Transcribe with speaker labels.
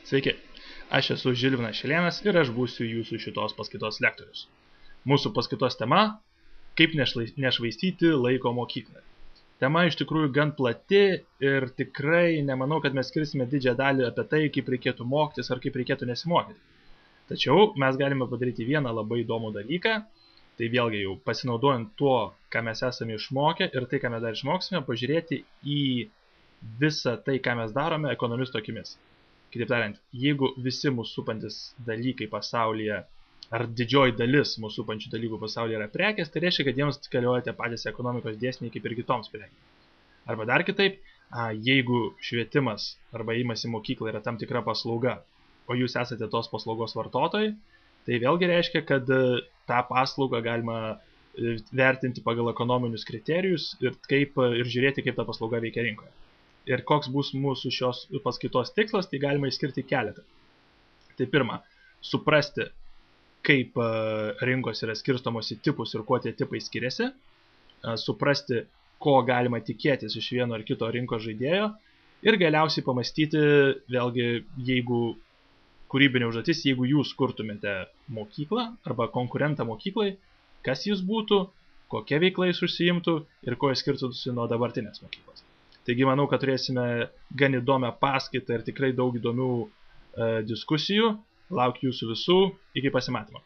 Speaker 1: Sveiki, aš esu Žilvinas Šilėnas ir aš būsiu jūsų šitos paskaitos lektorius. Mūsų paskaitos tema – kaip nešvaistyti laiko mokykloje. Tema iš tikrųjų gan plati ir tikrai nemanau, kad mes skirsime didžiąją dalį apie tai, kaip reikėtų mokytis ar kaip reikėtų nesimokyti. Tačiau mes galime padaryti vieną labai įdomų dalyką, tai vėlgi jau pasinaudojant tuo, ką mes esame išmokę ir tai, ką mes dar išmoksime, pažiūrėti į visą tai, ką mes darome ekonomisto akimis. Kitaip tariant, jeigu visi mūsų supantis dalykai pasaulyje, ar didžioji dalis mūsų supančių dalykų pasaulyje yra prekės, tai reiškia, kad jiems galioja tie patys ekonomikos dėsniai kaip ir kitoms prekėms. Arba dar kitaip, jeigu švietimas arba ėjimas į mokyklą yra tam tikra paslauga, o jūs esate tos paslaugos vartotojai, tai vėlgi reiškia, kad tą paslaugą galima vertinti pagal ekonominius kriterijus ir žiūrėti, kaip ta paslauga veikia rinkoje. Ir koks bus mūsų šios paskaitos tikslas, tai galima išskirti keletą. Tai pirma, suprasti, kaip rinkos yra skirstomos į tipus ir kuo tie tipai skiriasi, suprasti, ko galima tikėtis iš vieno ar kito rinkos žaidėjo ir galiausiai pamastyti, vėlgi, jeigu kūrybinė užduotis, jeigu jūs kurtumėte mokyklą arba konkurentą mokyklai, kas jis būtų, kokia veikla jis užsiimtų ir ko jis skirtųsi nuo dabartinės mokyklos. Taigi manau, kad turėsime gan įdomią paskaitą ir tikrai daug įdomių diskusijų. Laukiu jūsų visų. Iki pasimatymo.